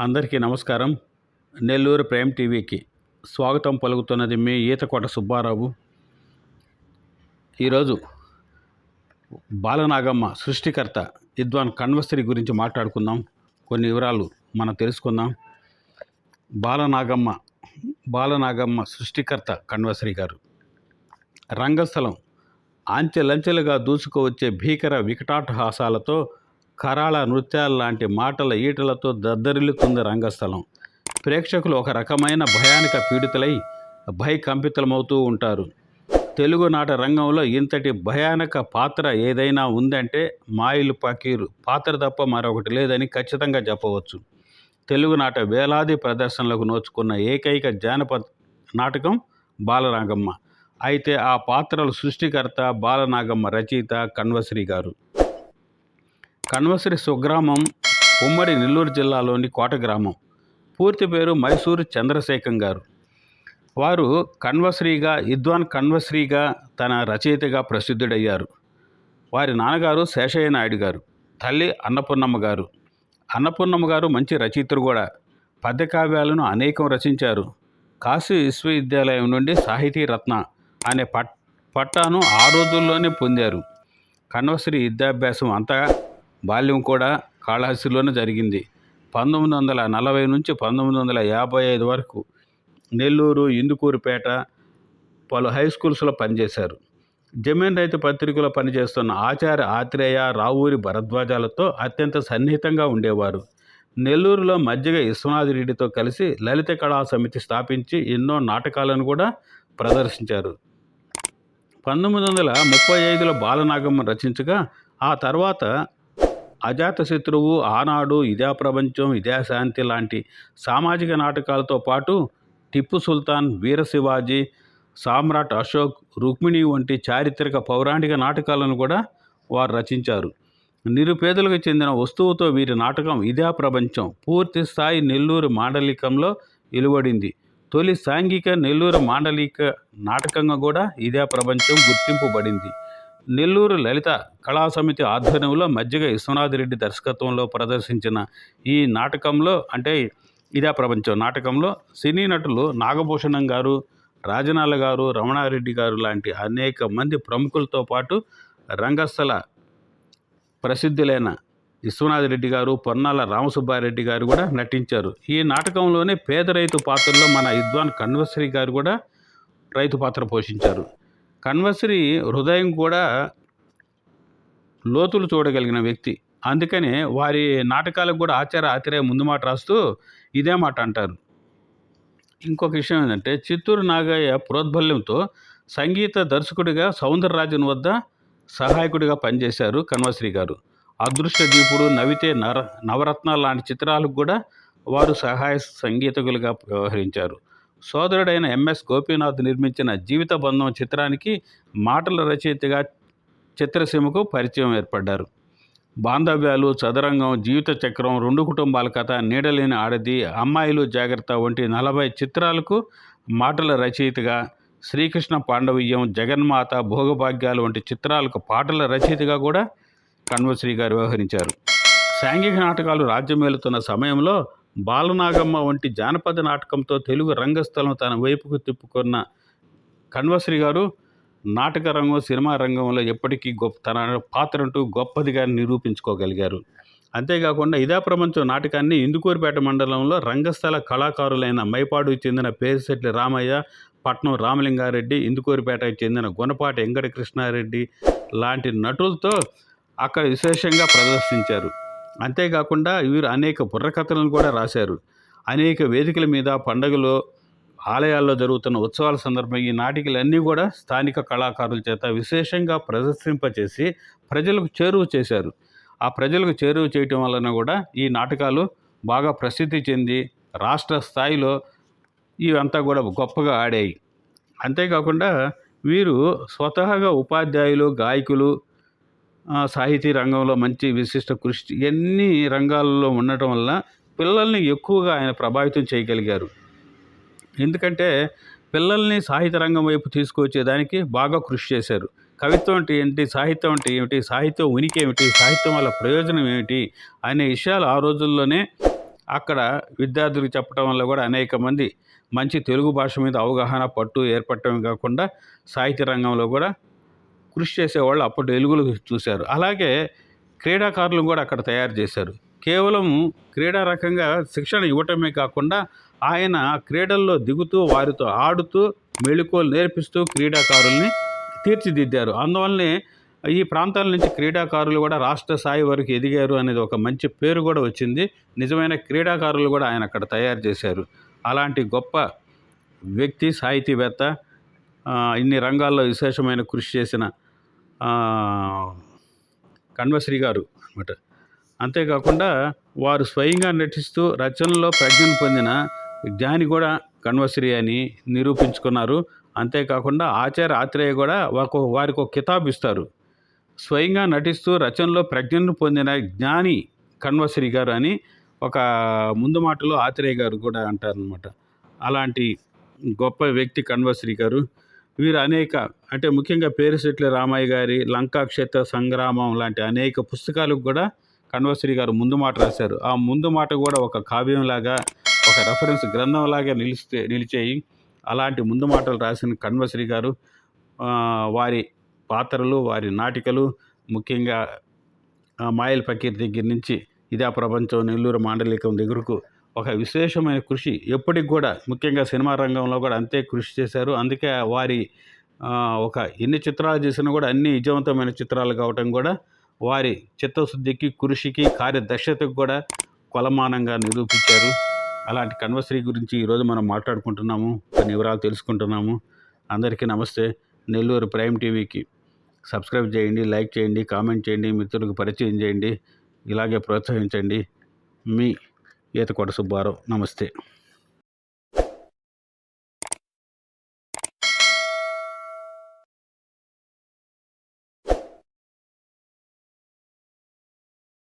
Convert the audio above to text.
అందరికీ నమస్కారం. నెల్లూరు ప్రైమ్ టీవీకి స్వాగతం పలుకుతున్నది మీ ఈతకోట సుబ్బారావు. ఈరోజు బాలనాగమ్మ సృష్టికర్త విద్వాన్ కణ్వశ్రీ గురించి మాట్లాడుకుందాం. కొన్ని వివరాలు మనం తెలుసుకుందాం. బాలనాగమ్మ సృష్టికర్త కణ్వశ్రీ గారు. రంగస్థలం అంచెలంచెలుగా దూసుకువచ్చే భీకర వికటాటహాసాలతో, కరాళ నృత్యాల లాంటి మాటల ఈటలతో దద్దరిల్లుతుంది రంగస్థలం. ప్రేక్షకులు ఒక రకమైన భయానిక పీడితులై భయకంపితులమవుతూ ఉంటారు. తెలుగునాట రంగంలో ఇంతటి భయానక పాత్ర ఏదైనా ఉందంటే మాయిలు పకీరు పాత్ర తప్ప మరొకటి లేదని ఖచ్చితంగా చెప్పవచ్చు. తెలుగునాట వేలాది ప్రదర్శనలకు నోచుకున్న ఏకైక జానపద నాటకం బాలనాగమ్మ. అయితే ఆ పాత్రల సృష్టికర్త బాలనాగమ్మ రచయిత కణ్వశ్రీ గారు. కణ్వశ్రీ స్వగ్రామం ఉమ్మడి నెల్లూరు జిల్లాలోని కోట గ్రామం. పూర్తి పేరు మైసూరు చంద్రశేఖర్ గారు. వారు కణ్వశ్రీగా, విద్వాన్ కణ్వశ్రీగా, తన రచయితగా ప్రసిద్ధుడయ్యారు. వారి నాన్నగారు శేషయ్య నాయుడు గారు, తల్లి అన్నపూర్ణమ్మ గారు. అన్నపూర్ణమ్మ గారు మంచి రచయితలు కూడా. పద్యకావ్యాలను అనేకం రచించారు. కాశీ విశ్వవిద్యాలయం నుండి సాహితీ రత్న అనే పట్టాను ఆ రోజుల్లోనే పొందారు. కణ్వశ్రీ విద్యాభ్యాసం అంతా బాల్యం కూడా కాళహస్తిలోనే జరిగింది. 1940 నుంచి 1955 వరకు నెల్లూరు, ఇందుకూరుపేట పలు హై స్కూల్స్లో పనిచేశారు. జమీన్ రైతు పత్రికలో పనిచేస్తున్న ఆచార్య ఆత్రేయ, రావూరి భరద్వాజాలతో అత్యంత సన్నిహితంగా ఉండేవారు. నెల్లూరులో మజ్జిగ విశ్వనాథరెడ్డితో కలిసి లలిత కళా సమితి స్థాపించి ఎన్నో నాటకాలను కూడా ప్రదర్శించారు. 1935లో బాలనాగమ్మ రచించగా, ఆ తర్వాత అజాతశత్రువు, ఆనాడు, ఇదే ప్రపంచం, ఇదే శాంతి లాంటి సామాజిక నాటకాలతో పాటు టిప్పు సుల్తాన్, వీర శివాజీ, సామ్రాట్ అశోక్, రుక్మిణి వంటి చారిత్రక పౌరాణిక నాటకాలను కూడా వారు రచించారు. నిరుపేదలకు చెందిన వస్తువుతో వీరి నాటకం ఇదే ప్రపంచం పూర్తి స్థాయి నెల్లూరు మాండలికంలో వెలువడింది. తొలి సాంఘిక నెల్లూరు మాండలిక నాటకంగా కూడా ఇదే ప్రపంచం గుర్తింపబడింది. నెల్లూరు లలిత కళా సమితి ఆధ్వర్యంలో మజ్జిగ విశ్వనాథరెడ్డి దర్శకత్వంలో ప్రదర్శించిన ఈ నాటకంలో, అంటే ఇదే ప్రపంచం నాటకంలో, సినీ నటులు నాగభూషణం గారు, రాజనాల గారు, రమణారెడ్డి గారు లాంటి అనేక మంది ప్రముఖులతో పాటు రంగస్థల ప్రసిద్ధులైన విశ్వనాథరెడ్డి గారు, పొన్నాల రామసుబ్బారెడ్డి గారు కూడా నటించారు. ఈ నాటకంలోనే పేద రైతు పాత్రలో మన విద్వాన్ కణ్వశ్రీ గారు కూడా రైతు పాత్ర పోషించారు. కణ్వశ్రీ హృదయం కూడా లోతులు చూడగలిగిన వ్యక్తి. అందుకనే వారి నాటకాలకు కూడా ఆచార్య ఆత్రేయ ముందు మాట రాస్తూ ఇదే మాట అంటారు. ఇంకొక విషయం ఏంటంటే, చిత్తూరు నాగయ్య ప్రోద్బల్యంతో సంగీత దర్శకుడిగా సౌందరరాజన్ వద్ద సహాయకుడిగా పనిచేశారు కణ్వశ్రీ గారు. అదృష్ట దీపుడు, నవితే నవరత్నాలు లాంటి చిత్రాలకు కూడా వారు సహాయ సంగీతకులుగా వ్యవహరించారు. సోదరుడైన ఎంఎస్ గోపీనాథ్ నిర్మించిన జీవిత బంధం చిత్రానికి మాటల రచయితగా చిత్రసీమకు పరిచయం ఏర్పడ్డారు. బాంధవ్యాలు, చదరంగం, జీవిత చక్రం, రెండు కుటుంబాల కథ, నీడలేని ఆడది, అమ్మాయిలు జాగ్రత్త వంటి 40 చిత్రాలకు మాటల రచయితగా, శ్రీకృష్ణ పాండవీయం, జగన్మాత, భోగభాగ్యాలు వంటి చిత్రాలకు పాటల రచయితగా కూడా కణ్వశ్రీ గారు వ్యవహరించారు. సాంఘిక నాటకాలు రాజ్యమేలుతున్న సమయంలో బాలనాగమ్మ వంటి జానపద నాటకంతో తెలుగు రంగస్థలం తన వైపుకు తిప్పుకున్న కణ్వశ్రీ గారు నాటక రంగం, సినిమా రంగంలో ఎప్పటికీ తన పాత్ర అంటూ గొప్పదిగా నిరూపించుకోగలిగారు. అంతేకాకుండా ఇదే ప్రపంచం నాటకాన్ని ఇందుకూరుపేట మండలంలో రంగస్థల కళాకారులైన మైపాడుకు చెందిన పేరిశెట్లి రామయ్య, పట్నం రామలింగారెడ్డి, ఇందుకూరుపేటకు చెందిన గుణపాటి వెంకట కృష్ణారెడ్డి లాంటి నటులతో అక్కడ విశేషంగా ప్రదర్శించారు. అంతేకాకుండా వీరు అనేక బుర్రకథలను కూడా రాశారు. అనేక వేదికల మీద, పండుగలో, ఆలయాల్లో జరుగుతున్న ఉత్సవాల సందర్భంగా ఈ నాటికలన్నీ కూడా స్థానిక కళాకారుల చేత విశేషంగా ప్రదర్శింపచేసి ప్రజలకు చేరువ చేశారు. ఆ ప్రజలకు చేరువ చేయటం వలన కూడా ఈ నాటకాలు బాగా ప్రసిద్ధి చెంది రాష్ట్ర స్థాయిలో ఇవంతా కూడా గొప్పగా ఆడాయి. అంతేకాకుండా వీరు స్వతహాగా ఉపాధ్యాయులు, గాయకులు, సాహితీ రంగంలో మంచి విశిష్ట కృషి, ఇవన్నీ రంగాల్లో ఉండటం వల్ల పిల్లల్ని ఎక్కువగా ఆయన ప్రభావితం చేయగలిగారు. ఎందుకంటే పిల్లల్ని సాహిత్య రంగం వైపు తీసుకువచ్చేదానికి బాగా కృషి చేశారు. కవిత్వం అంటే ఏంటి, సాహిత్యం అంటే ఏమిటి, సాహిత్యం ఉనికి ఏమిటి, సాహిత్యం వల్ల ప్రయోజనం ఏమిటి అనే విషయాలు ఆ రోజుల్లోనే అక్కడ విద్యార్థులకు చెప్పడం వల్ల కూడా అనేక మంది మంచి తెలుగు భాష మీద అవగాహన పట్టు ఏర్పడటమే కాకుండా సాహిత్య రంగంలో కూడా కృషి చేసేవాళ్ళు అప్పటి వెలుగులు చూశారు. అలాగే క్రీడాకారులను కూడా అక్కడ తయారు చేశారు. కేవలం క్రీడా రకంగా శిక్షణ ఇవ్వటమే కాకుండా ఆయన క్రీడల్లో దిగుతూ వారితో ఆడుతూ మెళుకువలు నేర్పిస్తూ క్రీడాకారుల్ని తీర్చిదిద్దారు. అందువల్లనే ఈ ప్రాంతాల నుంచి క్రీడాకారులు కూడా రాష్ట్ర స్థాయి వరకు ఎదిగారు అనేది ఒక మంచి పేరు కూడా వచ్చింది. నిజమైన క్రీడాకారులు కూడా ఆయన అక్కడ తయారు చేశారు. అలాంటి గొప్ప వ్యక్తి, సాహితీవేత్త, ఇన్ని రంగాల్లో విశేషమైన కృషి చేసిన కణ్వశ్రీ గారు అనమాట. అంతేకాకుండా వారు స్వయంగా నటిస్తూ రచనలో ప్రజ్ఞను పొందిన జ్ఞాని కూడా కణ్వశ్రీ అని నిరూపించుకున్నారు. అంతేకాకుండా ఆచార్య ఆత్రేయ కూడా వారికి ఒక కితాబు ఇస్తారు. స్వయంగా నటిస్తూ రచనలో ప్రజ్ఞను పొందిన జ్ఞాని కణ్వశ్రీ గారు అని ఒక ముందు మాటలో ఆత్రేయ గారు కూడా అంటారనమాట. అలాంటి గొప్ప వ్యక్తి కణ్వశ్రీ గారు. వీరు అనేక అంటే ముఖ్యంగా పేరుశెట్ల రామయ్య గారి లంకా క్షేత్ర సంగ్రామం లాంటి అనేక పుస్తకాలకు కూడా కణ్వశ్రీ గారు ముందు మాట రాశారు. ఆ ముందు మాట కూడా ఒక కావ్యంలాగా, ఒక రెఫరెన్స్ గ్రంథంలాగా నిలిచేయి. అలాంటి ముందు మాటలు రాసిన కణ్వశ్రీ గారు వారి పాత్రలు, వారి నాటికలు, ముఖ్యంగా మాయల్ ఫకీర్ దగ్గర నుంచి ఇదే ప్రపంచం, నెల్లూరు మాండలికం దగ్గరకు ఒక విశేషమైన కృషి ఎప్పటికి కూడా ముఖ్యంగా సినిమా రంగంలో కూడా అంతే కృషి చేశారు. అందుకే వారి ఒక ఎన్ని చిత్రాలు చేసినా కూడా అన్ని విజయవంతమైన చిత్రాలు కావటం కూడా వారి చిత్తశుద్ధికి, కృషికి, కార్యదక్షతకు కూడా కొలమానంగా నిరూపించారు. అలాంటి కణ్వశ్రీ గురించి ఈరోజు మనం మాట్లాడుకుంటున్నాము, కొన్ని వివరాలు తెలుసుకుంటున్నాము. అందరికీ నమస్తే. నెల్లూరు ప్రైమ్ టీవీకి సబ్స్క్రైబ్ చేయండి, లైక్ చేయండి, కామెంట్ చేయండి, మిత్రులకు పరిచయం చేయండి. ఇలాగే ప్రోత్సహించండి. మీ ఈతకోట సుబ్బారావు. నమస్తే.